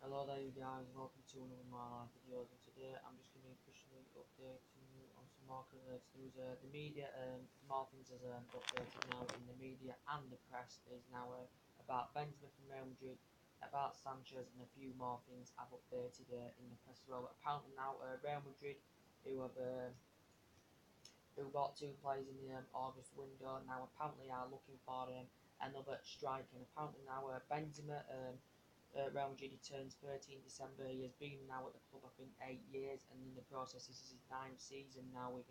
Hello there you guys, welcome to another of my live videos, and today I'm just going to be officially updating you on some more related news. The media, more things has updated now in the media and the press is now about Benezma from Real Madrid, about Sanchez, and a few more things I've updated in the press as well. But apparently now Real Madrid, who have who bought two players in the August window, now apparently are looking for another striker. And apparently now Benzema, Real Madrid, he turns 30 in December. He has been now at the club, I think, 8 years, and in the process, this is his ninth season now with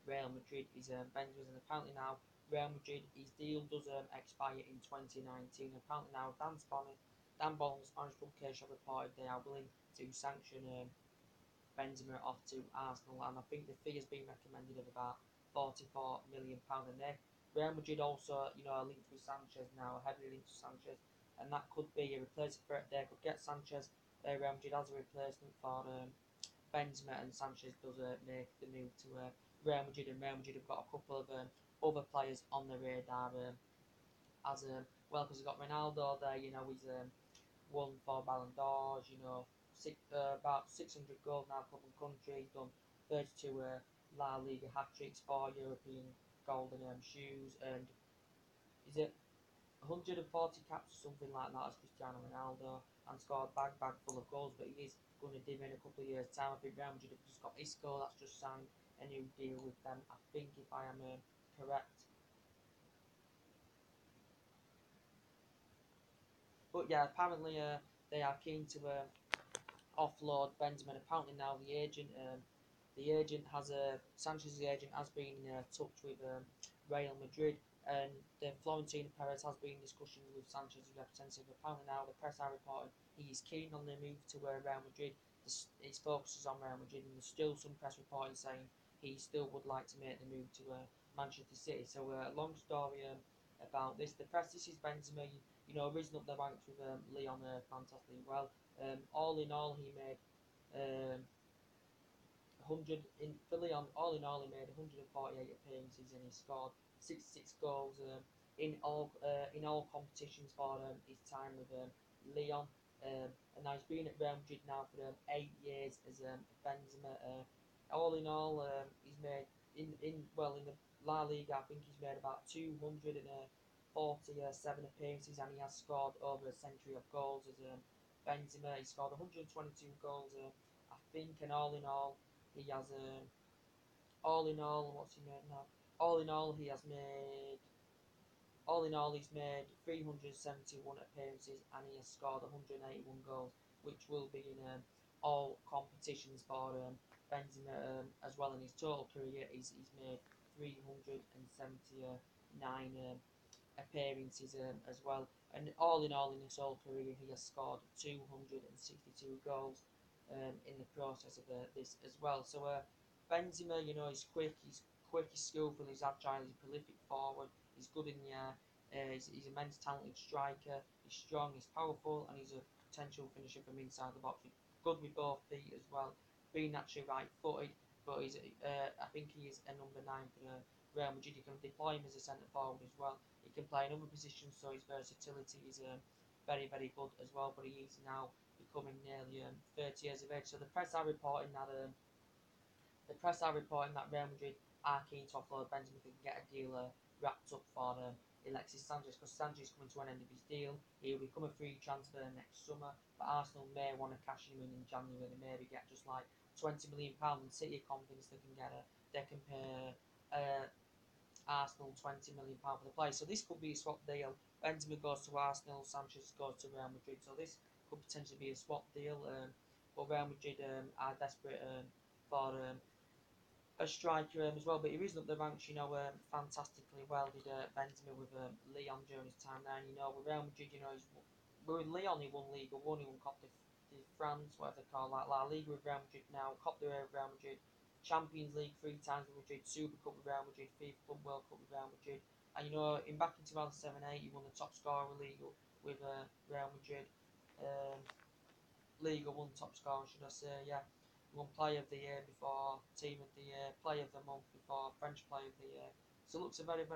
Real Madrid. He's Benzema's, and apparently now Real Madrid, his deal does expire in 2019. Apparently now Dan Bond, Spanish publication have reported they are willing to sanction Benzema off to Arsenal, and I think the fee has been recommended of about £44 million. And they, Real Madrid also, are linked with Sanchez now, heavily linked to Sanchez, and that could be a replacement threat. They could get Sanchez, Real Madrid as a replacement for Benzema, and Sanchez does make the move to Real Madrid, and Real Madrid have got a couple of other players on the radar as well, because they've got Ronaldo there, he's won 4 Ballon d'Ors, about 600 goals now, club and country. He's done 32 La Liga hat tricks, 4 European golden shoes, and is it 140 caps or something like that as Cristiano Ronaldo, and scored bag full of goals. But he is going to dim in a couple of years' time. I think Real Madrid have just got Isco that's just signed a new deal with them, I think, if I am correct. But yeah, apparently they are keen to offload Benjamin. Apparently now the agent has Sanchez's agent has been in touch with Real Madrid, and Florentino Perez has been in discussions with Sanchez's representative. Apparently now the press are reporting he is keen on the move to Real Madrid. His focus is on Real Madrid, and there's still some press reporting saying he still would like to make the move to Manchester City. So long story about this. The press, this is Benzema. Risen up the ranks with Leon fantastically well. All in all, he made 100 in for Leon. All in all, he made 148 appearances, and he scored 66 goals in all competitions for his time with Leon. And now he's been at Real Madrid now for 8 years as Benzema. All in all, he's made in the La Liga, I think he's made about 247 appearances, and he has scored over a century of goals as Benzema. He scored 122 goals, I think, and all in all, he has all in all, what's he made now? All in all, he has made all in all, he's made 371 appearances, and he has scored 181 goals, which will be in all competitions for Benzema as well. In his total career, he's made 379 appearances as well. And all in his whole career, he has scored 262 goals in the process of this as well. So Benzema, he's skillful, he's agile, he's a prolific forward, he's good in the air, he's a immense talented striker, he's strong, he's powerful, and he's a potential finisher from inside the box. He's good with both feet as well, being naturally right-footed, but I think he is a number 9 for Real Madrid. You can deploy him as a centre forward as well. He can play in other positions, so his versatility is very good as well. But he is now becoming nearly 30 years of age. So the press are reporting that Real Madrid are keen to offload Benzema if they can get a deal wrapped up for Alexis Sanchez, because Sanchez is coming to an end of his deal. He will become a free transfer next summer, but Arsenal may want to cash him in January. They maybe get just like £20 million, and City are convinced they can pay Arsenal £20 million for the play. So this could be a swap deal. Benzema goes to Arsenal, Sanchez goes to Real Madrid. So this could potentially be a swap deal. But Real Madrid are desperate for a striker as well. But he risen up the ranks, fantastically well. Did Benzema with Leon during his time there. And, with Real Madrid, with Leon, he won Liga 1, he won Coupe de France, whatever they call that. La Liga with Real Madrid now, Coupe de Real Madrid, Champions League 3 times with Madrid, Super Cup with Real Madrid, FIFA Club World Cup with Real Madrid. And back in 2007-8, he won the top scorer league with Real Madrid. Liga 1 top scorer, should I say? Yeah, he won Player of the Year before, Team of the Year, Player of the Month before, French Player of the Year. So looks a very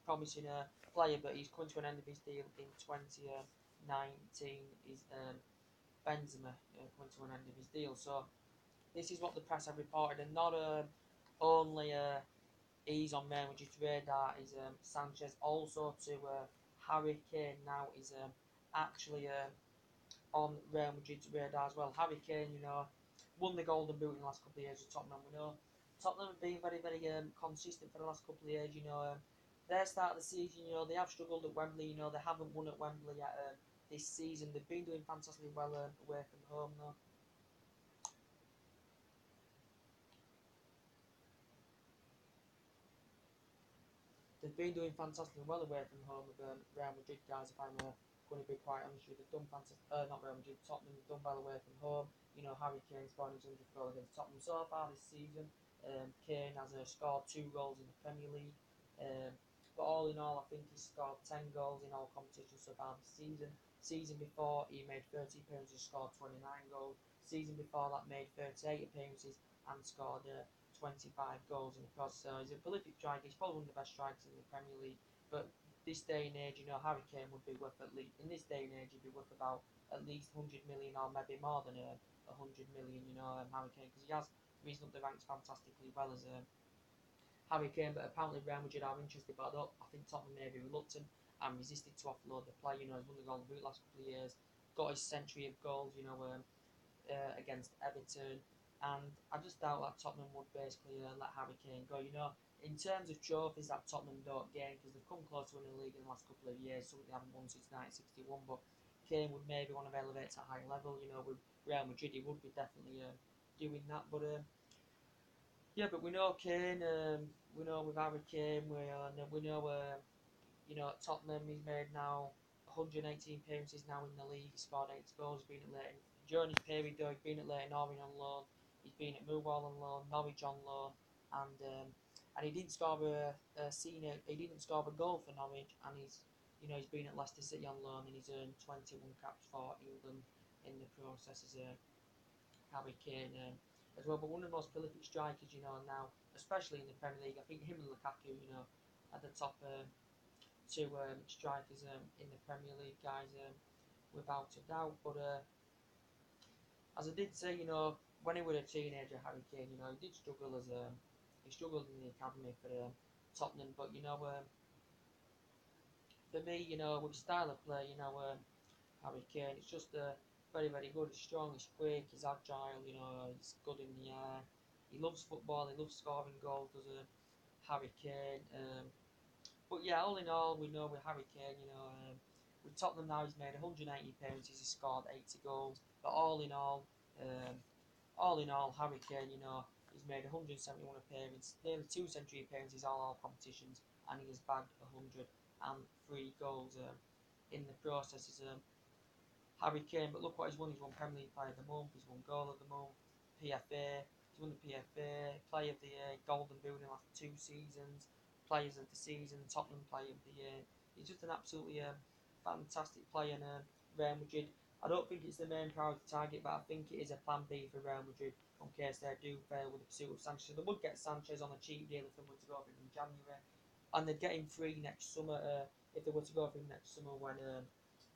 promising player, but he's coming to an end of his deal in 2019. He's Benezma coming to an end of his deal. So this is what the press have reported, and not only he's on Real Madrid's radar is Sanchez. Also to Harry Kane now is actually on Real Madrid's radar as well. Harry Kane, won the Golden Boot in the last couple of years with Tottenham. We know Tottenham have been very, very consistent for the last couple of years. Their start of the season, they have struggled at Wembley. They haven't won at Wembley yet this season. They've been doing fantastically well away from home, though. They've been doing fantastically well away from home with Real Madrid, guys. If I'm going to be quite honest with you, they've done fantastic. Not Real Madrid, Tottenham have done well away from home. Harry Kane scoring his 100th goal against Tottenham so far this season. Kane has scored 2 goals in the Premier League. But all in all, I think he's scored 10 goals in all competitions so far this season. Season before, he made 30 appearances, scored 29 goals. Season before that, made 38 appearances and scored 25 goals in the process. So he's a prolific striker. He's probably one of the best strikers in the Premier League. But this day and age, Harry Kane would be worth at least, in this day and age, he'd be worth about at least 100 million or maybe more than 100 million, Harry Kane, because he has risen up the ranks fantastically well as Harry Kane. But apparently Real Madrid are interested, but I think Tottenham may be reluctant and resisted to offload the player. He's won the Golden Boot the last couple of years, got his century of goals, against Everton, and I just doubt that Tottenham would basically let Harry Kane go. In terms of trophies that Tottenham don't gain, because they've come close to winning the league in the last couple of years, something they haven't won since 1961, but Kane would maybe want to elevate to a higher level. With Real Madrid, he would be definitely doing that, but yeah, but we know Kane, we know with Harry Kane, we know at Tottenham he's made now 118 appearances now in the league. He scored 8 goals. He's been at Leighton during his period though. He's been at Leighton Orient on loan. He's been at Millwall on loan, Norwich on loan, and he didn't score He didn't score a goal for Norwich, and he's been at Leicester City on loan, and he's earned 21 caps for England in the process as Harry Kane as well. But one of the most prolific strikers, now, especially in the Premier League. I think him and Lukaku, at the top. Two strikers in the Premier League, guys, without a doubt. But as I did say, when he was a teenager, Harry Kane, he did struggle he struggled in the academy for Tottenham. But for me, with style of play, Harry Kane, it's just very, very good. He's strong, he's quick, he's agile. He's good in the air. He loves football. He loves scoring goals. Does Harry Kane. But yeah, all in all, we know with Harry Kane, with Tottenham now, he's made 180 appearances, he's scored 80 goals. But all in all, Harry Kane, he's made 171 appearances, nearly 2 century appearances, all competitions, and he has bagged 103 goals in the process. Harry Kane, but look what he's won. He's won Premier League Player of the Month, he's won Goal of the Month, PFA, he's won the PFA, Player of the Year, Golden Boot in the last 2 seasons, Players of the Season, Tottenham Player of the Year. He's just an absolutely fantastic player in Real Madrid. I don't think it's the main priority target, but I think it is a plan B for Real Madrid in case they do fail with the pursuit of Sanchez. So they would get Sanchez on a cheap deal if they were to go for him in January, and they'd get him free next summer if they were to go for him next summer when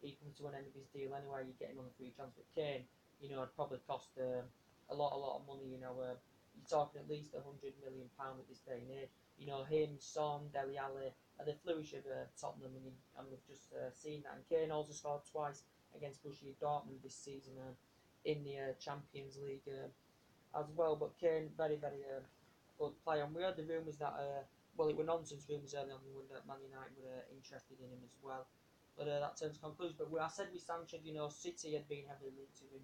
he comes to an end of his deal anyway. You get him on a free transfer. Kane, it'd probably cost a lot of money. You're talking at least £100 million at this day and age. Him, Son, Dele Alli, the flourish of Tottenham, and we've just seen that. And Kane also scored twice against Borussia Dortmund this season in the Champions League as well. But Kane, very, very good player. And we heard the rumours that, well, it were nonsense rumours early on when Man United were interested in him as well. But that turns to conclusion. But I said with Sanchez, City had been heavily linked to him.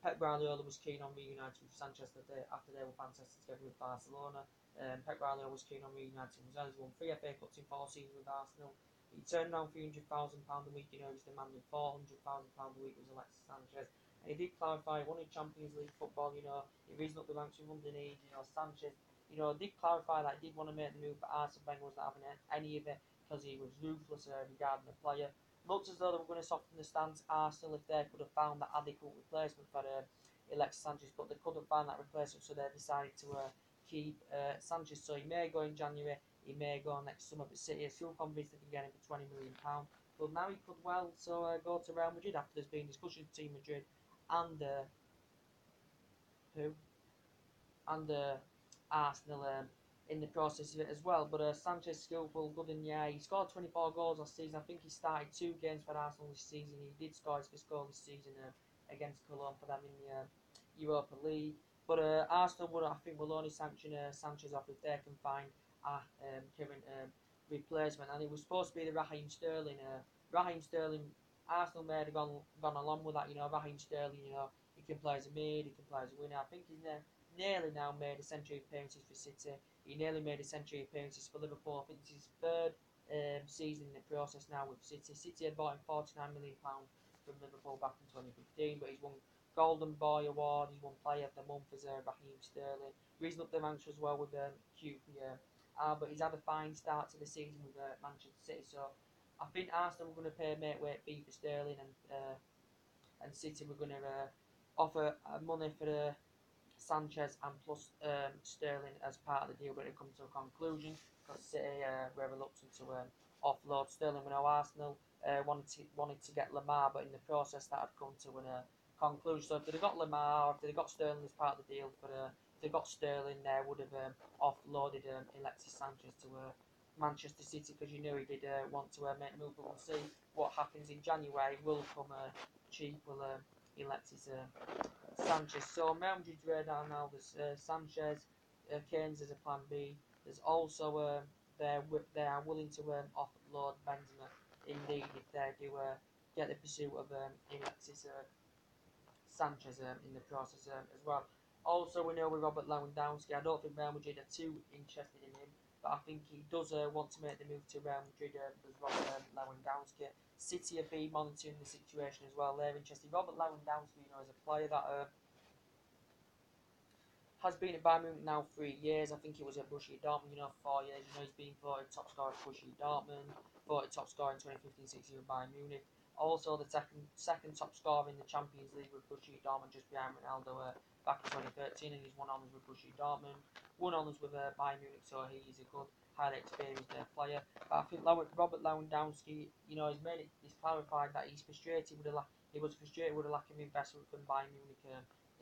Pep Guardiola was keen on reuniting with Sanchez after they were fantastic together with Barcelona. Pep Guardiola was keen on reuniting with him. He's won 3 FA Cups in 4 seasons with Arsenal. He turned down £300,000 a week. He was demanding £400,000 a week with Alexis Sanchez. And he did clarify he wanted Champions League football. He reasoned up the ranks with underneath. Sanchez, did clarify that he did want to make the move, but Arsene Wenger was not having any of it because he was ruthless regarding the player. Looked as though they were going to soften the stance, Arsenal, if they could have found that adequate replacement for Alexis Sanchez, but they couldn't find that replacement, so they decided to keep Sanchez. So he may go in January, he may go next summer, but City are still convinced they can get him for £20 million. But now he could well go to Real Madrid after there's been discussions between Madrid and who and Arsenal in the process of it as well. But Sanchez skillful, good in the air. He scored 24 goals last season. I think he started 2 games for Arsenal this season. He did score his first goal this season against Cologne for them in the Europa League. But Arsenal would, I think, will only sanction Sanchez off if they can find a current replacement. And it was supposed to be the Raheem Sterling. Raheem Sterling, Arsenal may have gone along with that. Raheem Sterling, he can play as a mid, he can play as a winger. I think he's nearly now made a century appearances for City. He nearly made a century appearances for Liverpool. I think it's his third season in the process now with City. City had bought him £49 million from Liverpool back in 2015, but he's won Golden Boy Award, he's won Player of the Month as Raheem Sterling. Reason up the ranks as well with QPR. But he's had a fine start to the season with Manchester City, so I think Arsenal were going to pay mate weight fee for Sterling, and City were going to offer money for Sanchez and plus Sterling as part of the deal, but it come to a conclusion because City were reluctant to offload Sterling. We know Arsenal wanted to get Lamar, but in the process that had come to a conclusion. So if they'd got Lamar, or if they'd got Sterling as part of the deal, but if they got Sterling, they would have offloaded Alexis Sanchez to Manchester City, because you know he did want to make a move. But we'll see what happens in January. Will come cheap? Will Alexis Sanchez. So Real Madrid's radar now. There's Sanchez, Kane's as a plan B. There's also they are willing to offload Benzema. Indeed, if they do get the pursuit of Alexis Sanchez in the process as well. Also, we know with Robert Lewandowski, I don't think Real Madrid are too interested in him, but I think he does want to make the move to Real Madrid as Robert Lewandowski. City have been monitoring the situation as well. They're interested. Robert Lewandowski, is a player that has been at Bayern Munich now 3 years. I think it was at Borussia Dortmund, 4 years. He's been voted top scorer at Borussia Dortmund, voted top scorer in 2015-16 with Bayern Munich. Also, the second top scorer in the Champions League with Borussia Dortmund, just behind Ronaldo back in 2013, and he's won honours with Borussia Dortmund, won honours with Bayern Munich, so he is a good, highly experienced player. But I think Robert Lewandowski, he's clarified that he's frustrated with he was frustrated with the lack of investment from Bayern Munich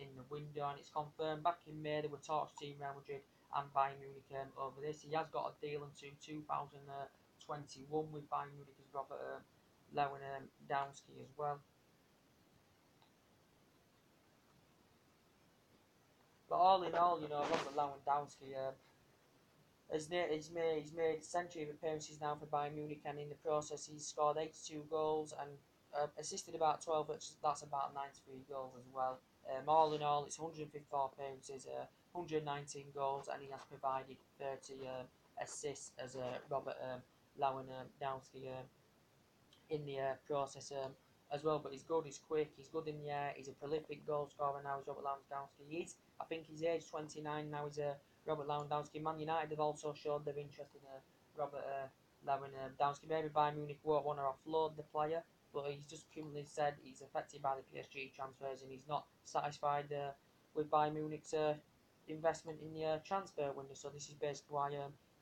in the window, and it's confirmed back in May there were talks between Real Madrid and Bayern Munich over this. He has got a deal until 2021 with Bayern Munich as Robert Lewandowski as well. But all in all, Robert Lewandowski he's made century of appearances now for Bayern Munich, and in the process he's scored 82 goals and assisted about 12, that's about 93 goals as well. All in all, it's 154 appearances, 119 goals, and he has provided 30 assists as Robert Lewandowski in the process as well. But he's good, he's quick, he's good in the air, he's a prolific goal scorer now, is Robert Lewandowski. I think he's age 29 now, he's Robert Lewandowski. Man United have also showed their interest in Robert Lewandowski. Maybe Bayern Munich won't want to offload the player, but he's just currently said he's affected by the PSG transfers and he's not satisfied with Bayern Munich's investment in the transfer window. So this is basically why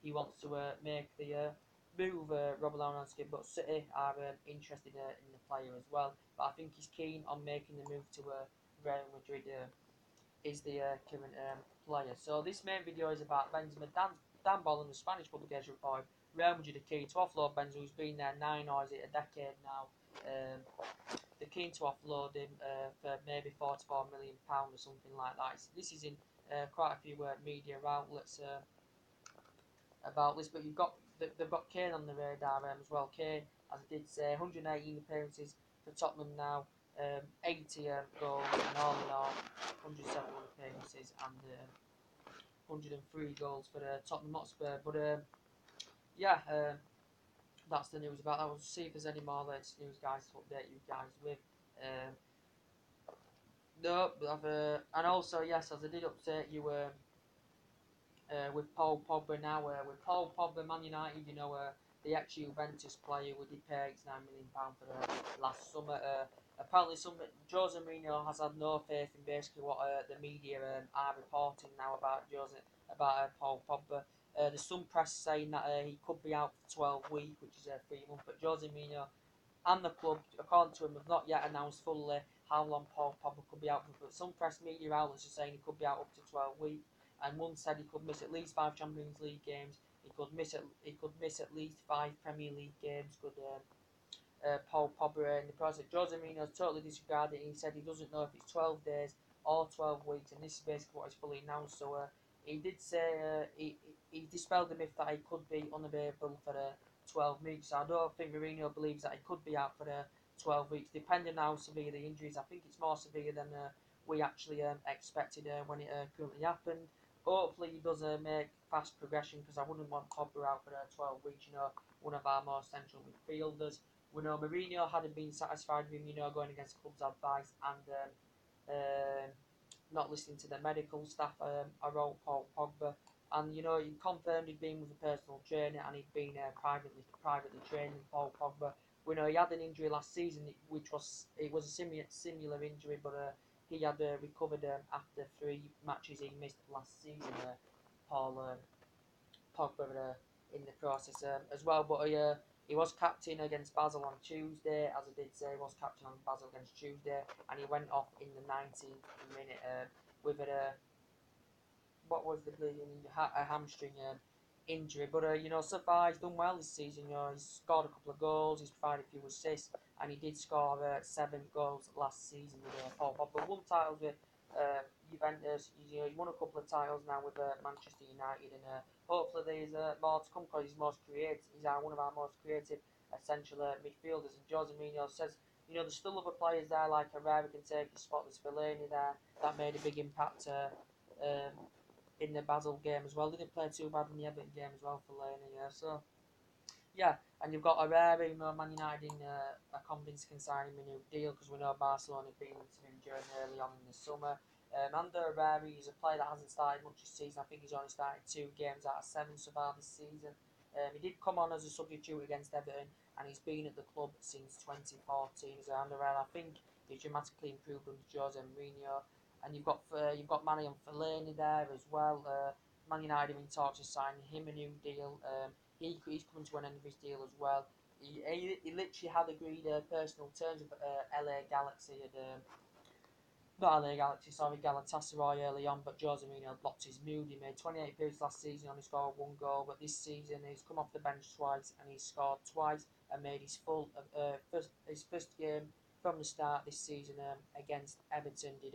he wants to make the move Robert Lewandowski. But City are interested in the player as well. But I think he's keen on making the move to Real Madrid. Is the current player. So this main video is about Benezma. Dan Bolland, the Spanish publication, reported Real Madrid are keen to offload Benezma, who's been there 9 or is it a decade now. They're keen to offload him for maybe £44 million or something like that. This is in quite a few media outlets about this, but they've got Kane on the radar as well. Kane, as I did say, 118 appearances for Tottenham now. 80 goals, and all in all 107 appearances and 103 goals for Tottenham Hotspur. But that's the news about that. We'll see if there's any more latest news, guys, to update you guys with. No, and also, yes, as I did update you with Paul Pogba now. With Paul Pogba, Man United, the ex-Juventus player, we did pay £9 million for last summer. Apparently, Jose Mourinho has had no faith in basically what the media are reporting now about Paul Pogba. There's some press saying that he could be out for 12 weeks, which is 3 months, but Jose Mourinho and the club, according to him, have not yet announced fully how long Paul Pogba could be out for. But some press media outlets are saying he could be out up to 12 weeks, and one said he could miss at least 5 Champions League games. He could miss at least 5 Premier League games. Could Paul Pogba in the process. Jose Mourinho's totally disregarded it. He said he doesn't know if it's 12 days or 12 weeks, and this is basically what is fully announced. So he did say he dispelled the myth that he could be unavailable for 12 weeks. I don't think Mourinho believes that he could be out for 12 weeks, depending on how severe the injuries. I think it's more severe than we actually expected when it currently happened. Hopefully he does make fast progression, because I wouldn't want Pogba out for 12 weeks. You know, one of our more central midfielders. We know Mourinho hadn't been satisfied with him, you know, going against the club's advice and not listening to the medical staff. I wrote Paul Pogba, and you know, he confirmed he'd been with a personal trainer and he'd been privately training Paul Pogba. We know he had an injury last season, which was a similar injury, but he had recovered after 3 matches he missed last season. Paul Pogba in the process as well, but he was captain against Basel on Tuesday, as I did say. He was captain on Basel against Tuesday, and he went off in the 19th minute with what was the bleeding, a hamstring injury. But you know, so far he's done well this season. You know, he's scored a couple of goals, he's provided a few assists, and he did score 7 goals last season with Paul Pogba. Won titles with Juventus. You know, he won a couple of titles now with Manchester United, and hopefully there's more to come, because he's one of our most creative essential midfielders. And Jose Mourinho says, you know, there's still other players there like Herrera can take his spot. There's Fellaini there that made a big impact in the Basel game as well. They didn't play too bad in the Everton game as well for Fellaini. So yeah, and you've got Herrera, you know, Man United in a convincing signing a new deal, because we know Barcelona have been into him during early on in the summer. Ander Herrera is a player that hasn't started much this season. I think he's only started 2 games out of 7 so far this season. He did come on as a substitute against Everton, and he's been at the club since 2014. So Ander Herrera, I think he's dramatically improved under Jose Mourinho. And you've got Mario Fellaini there as well. Man United in talks of signing him a new deal. He's coming to an end of his deal as well. He literally had agreed personal terms with LA Galaxy and not LA Galaxy, sorry, Galatasaray early on, but Jose Mourinho blocked his mood. He made 28 appearances last season, only scored 1 goal, but this season he's come off the bench twice and he's scored twice and made his first game from the start this season against Everton. Did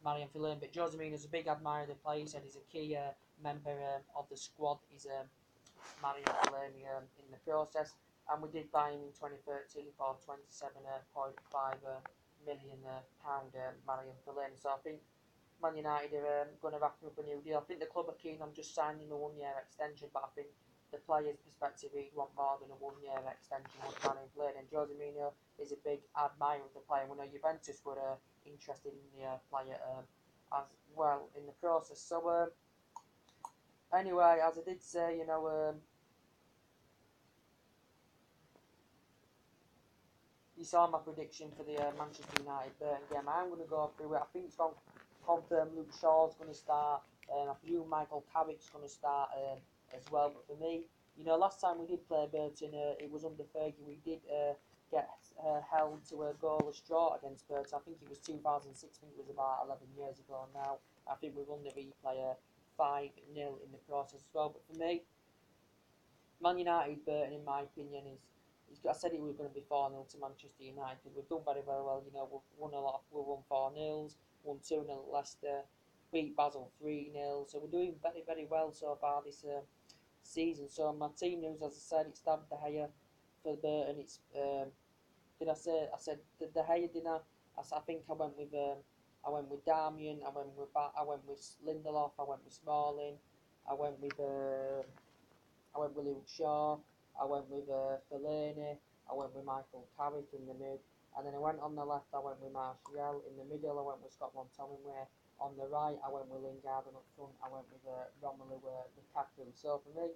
Marian Fellaini, but Jose Mourinho is a big admirer of the player. He said he's a key member of the squad. He's Marian Fellaini in the process, and we did buy him in 2013 for 27.5 million pound Marian Fellaini. So I think Man United are going to wrap him up a new deal. I think the club are keen on just signing a 1-year extension, but I think the player's perspective, he'd want more than a 1-year extension with Marian Fellaini. And Jose Mourinho is a big admirer of the player. We know Juventus were interested in the player as well in the process. So anyway, as I did say, you know, you saw my prediction for the Manchester United Burton game. I'm going to go through it. I think it's going to confirm Luke Shaw's going to start. I presume Michael Carrick's going to start as well. But for me, you know, last time we did play Burton, it was under Fergie. We did get held to a goalless draw against Burton. I think it was 2006. I think it was about 11 years ago now. I think we won the replay 5-0 in the process as well. But for me, Man United Burton, in my opinion, I said it was going to be 4-0 to Manchester United, because we've done very, very well. You know, we've won a lot. We've won 4-0s, won 2-0 at Leicester, beat Basel 3-0. So we're doing very, very well so far this season. So my team news, as I said, it's David De Gea for Burton. It's did I say? I said De Gea, didn't I? I think I went with Darmian. I went with Lindelof. I went with Smalling. I went with Luke Shaw. I went with Fellaini. I went with Michael Carrick in the mid. And then I went on the left, I went with Martial. In the middle, I went with Scott McTominay. On the right, I went with Lingard. And up front, I went with Romelu Lukaku. So for me,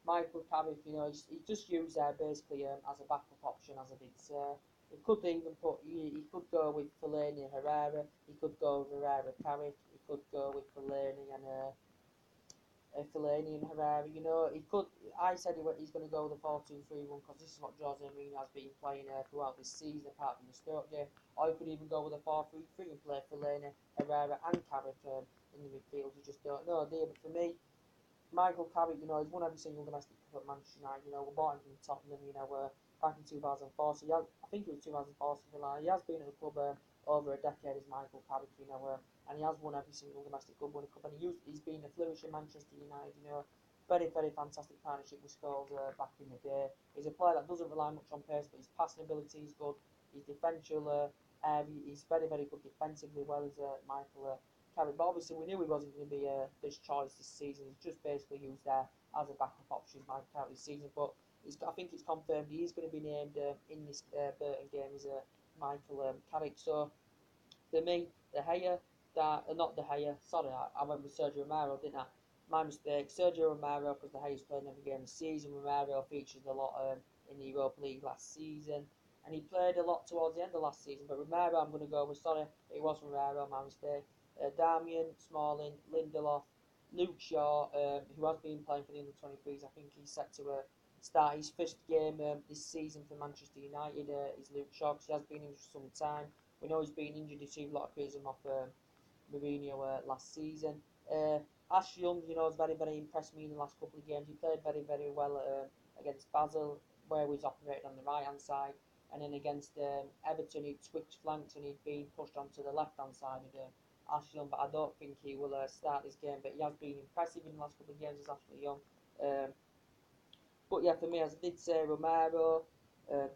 Michael Carrick, you know, he just used there basically as a backup option, as I did say. He could even he could go with Fellaini and Herrera. He could go with Herrera Carrick. He could go with Fellaini and Fellaini and Herrera. You know, he could. I said he's going to go with the 4-2-3-1 because this is what Jose Mourinho has been playing throughout this season, apart from the Stoke game. Or he could even go with a 4-3-3 and play Fellaini, Herrera, and Carrick in the midfield. You just don't know, do you? But for me, Michael Carrick, you know, he's won every single domestic cup at Manchester United. You know, we bought him from Tottenham, you know, back in 2004. So I think it was 2004, something like that. He has been at the club over a decade as Michael Carrick, you know, and he has won every single domestic club, won a cup, and he's been a flourish in Manchester United, you know. Very, very fantastic partnership with Scholes back in the day. He's a player that doesn't rely much on pace, but his passing ability is good. His defensive he's very, very good defensively, well as Michael Carrick. But obviously, we knew he wasn't going to be this choice this season. He's just basically used there as a backup option, Michael Carrick this season. But I think it's confirmed he is going to be named in this Burton game as Michael Carrick. So for me, De Gea, not De Gea, sorry, I went with Sergio Romero, didn't I? My mistake. Sergio Romero, because De Gea's played every game this season. Romero featured a lot in the Europa League last season, and he played a lot towards the end of last season. But Romero, I'm going to go with, sorry, it was Romero, my mistake. Darmian, Smalling, Lindelof, Luke Shaw, who has been playing for the under-23s. I think he's set to start his first game this season for Manchester United. Is Luke Shaw, because he has been injured for some time. We know he's been injured. He received a lot of criticism off Mourinho last season. Ash Young, you know, has very, very impressed me in the last couple of games. He played very, very well against Basel, where he's operated on the right-hand side. And then against Everton, he'd switched flanks and he'd been pushed onto the left-hand side of Ash Young. But I don't think he will start this game. But he has been impressive in the last couple of games as Ashley Young. But yeah, for me, as I did say, Romero,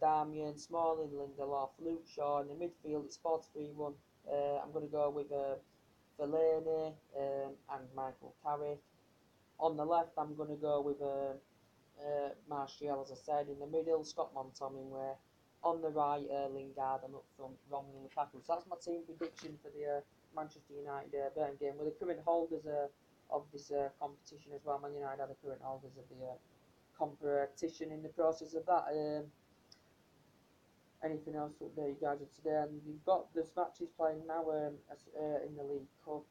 Darmian, Smalling, Lindelof, Luke Shaw. In the midfield, it's 4-3-1. I'm going to go with Fellaini and Michael Carrick. On the left, I'm going to go with Martial, as I said. In the middle, Scott McTominay. On the right, Lingard, and up front, Romelu Lukaku. So that's my team prediction for the Manchester United Burton game. We're the current holders of this competition as well. Man United are the current holders of the competition in the process of that. Anything else to update you guys of today? And you've got the matches playing now in the League Cup.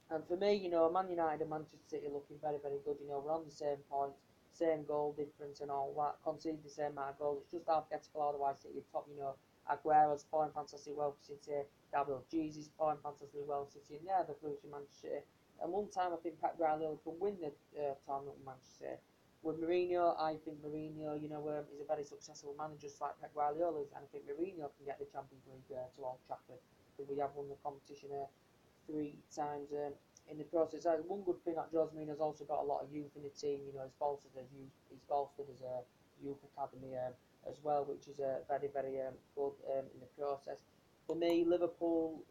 And for me, you know, Man United and Manchester City looking very, very good. You know, we're on the same points, same goal difference and all that. Conceded the same amount of goals. It's just alphabetical, otherwise City top. You know, Aguero's playing fantastically well for City. Gabriel Jesus playing fantastically well for City. And they're the flourishing Manchester City. And one time I think Pep Guardiola can win the tournament with Manchester City. With Mourinho, I think Mourinho, you know, is a very successful manager, just like Pep Guardiola is, and I think Mourinho can get the Champions League to Old Trafford. I think we have won the competition 3 times in the process. One good thing that Jose Mourinho has also got a lot of youth in the team. You know, he's bolstered his youth academy as well, which is very, very good in the process. For me, Liverpool,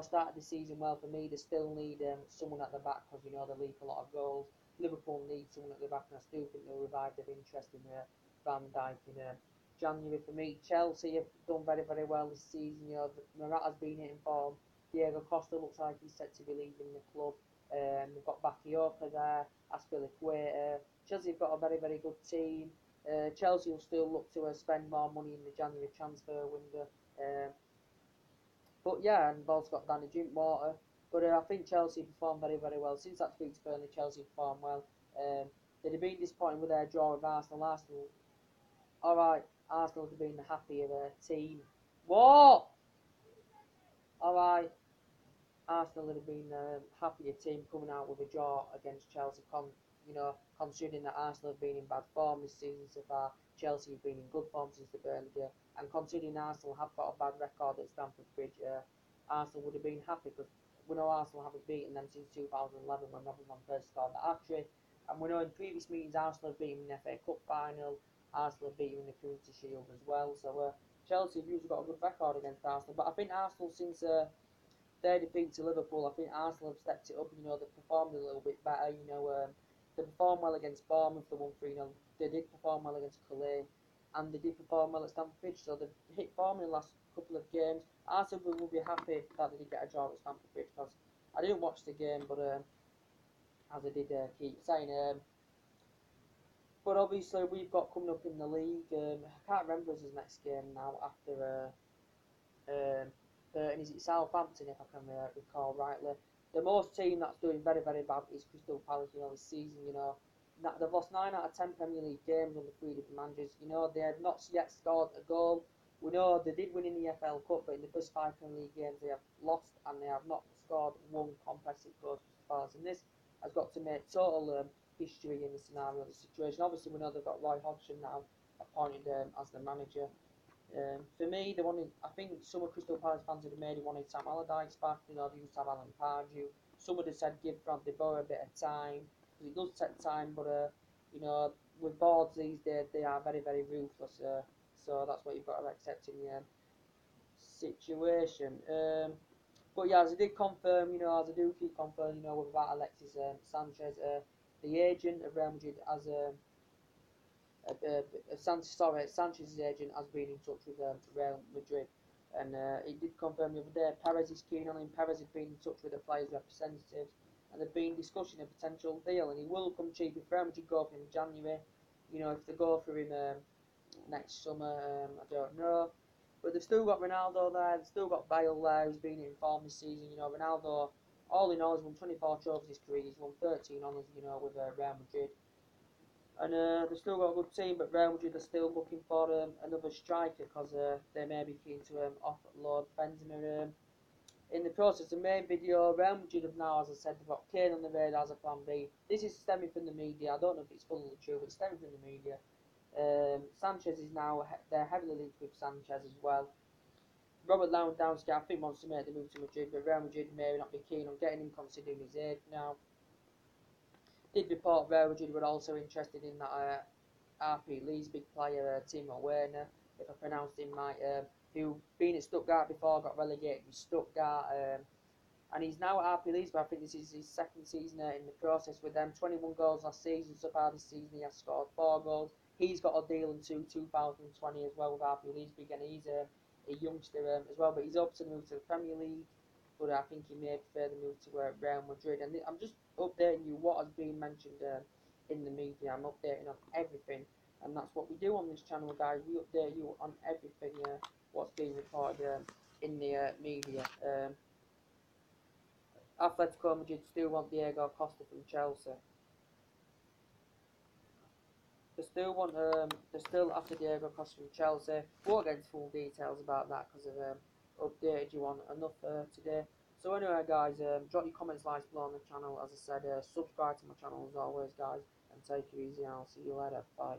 started the season well. For me, they still need someone at the back because you know they leak a lot of goals. Liverpool need someone at the back, and I still think they'll revive their interest in Van Dijk in January. For me, Chelsea have done very, very well this season. You know, Morata's been in form. Diego Costa looks like he's set to be leaving the club. They've got Bakayoko there, Aspilicueta. Chelsea have got a very, very good team. Chelsea will still look to spend more money in the January transfer window. But yeah, and they've also got Danny Drinkwater. But I think Chelsea performed very, very well. Since that defeat to Burnley, Chelsea performed well. They'd have been disappointed with their draw with Arsenal. Alright, Arsenal would have been the happier team. What? Alright, Arsenal would have been a happier team coming out with a draw against Chelsea. Considering that Arsenal have been in bad form this season so far, Chelsea have been in good form since the Burnley game, and considering Arsenal have got a bad record at Stamford Bridge, Arsenal would have been happy because we know Arsenal haven't beaten them since 2011 when Robin van Persie scored the hat-trick, and we know in previous meetings Arsenal have beaten in the FA Cup final, Arsenal have beaten in the Community Shield as well, so Chelsea have usually got a good record against Arsenal, but I think Arsenal since their defeat to Liverpool, I think Arsenal have stepped it up. You know, they've performed a little bit better. You know, they performed well against Bournemouth, the 1-3-0. They did perform well against Calais, and they did perform well at Stamford Bridge. So they've hit form in the last couple of games. Arsenal will be happy that they did get a draw at Stamford Bridge because I didn't watch the game, but as I did keep saying, but obviously we've got coming up in the league. I can't remember his next game now after. and is it Southampton, if I can recall rightly. The most team that's doing very, very bad is Crystal Palace, this season, they've lost 9 out of 10 Premier League games under 3 different managers. They have not yet scored a goal. We know they did win in the FL Cup, but in the first 5 Premier League games they have lost and they have not scored one competitive goal to Crystal Palace. And this has got to make total history in the scenario of the situation. Obviously, we know they've got Roy Hodgson now appointed as the manager. For me, they wanted. I think some of Crystal Palace fans would have maybe wanted Sam Allardyce back. They used to have Alan Pardew. Some would have said give Brad De Boer a bit of time because it does take time. But you know, with boards these days, they are very, very ruthless. So that's what you've got to accept in the situation. But yeah, as I did confirm, as I do keep confirming, with about Alexis Sanchez, the agent of Real Madrid has Sanchez's agent has been in touch with Real Madrid, and he did confirm the other day Perez is keen on him. Perez had been in touch with the players' representatives, and they've been discussing a potential deal, and he will come cheap if Real Madrid go for him in January. If they go for him next summer, I don't know. But they've still got Ronaldo there, they've still got Bale there, who's been in form this season. Ronaldo, all in all, has won 24 trophies his career, he's won 13 honours, with Real Madrid. And they've still got a good team, but Real Madrid are still looking for another striker because they may be keen to offload Benezma. In the process, the main video, Real Madrid have now, as I said, they've got Kane on the radar as a plan B. This is stemming from the media. I don't know if it's fully true, but it's stemming from the media. Sanchez is now, they're heavily linked with Sanchez as well. Robert Lewandowski, I think, wants to make the move to Madrid, but Real Madrid may not be keen on getting him considering his age now. Did report Real Madrid were also interested in that RP Lee's big player, Timo Werner, if I pronounced him right, who been at Stuttgart before, got relegated with Stuttgart, and he's now at RP Leeds, but I think this is his second season in the process with them. 21 goals last season, so far this season he has scored 4 goals. He's got a deal until 2020 as well with RP Leeds, but again, he's a youngster as well, but he's up to move to the Premier League, but I think he may prefer the move to Real Madrid. And I'm just updating you what has been mentioned in the media. I'm updating on everything, and that's what we do on this channel, guys. We update you on everything, what's being reported in the media. Atletico Madrid still want Diego Costa from Chelsea. They still after Diego Costa from Chelsea. Won't get into full details about that because I've updated you on enough today. So anyway, guys, drop your comments, likes below on the channel. As I said, subscribe to my channel as always, guys, and take it easy. And I'll see you later. Bye.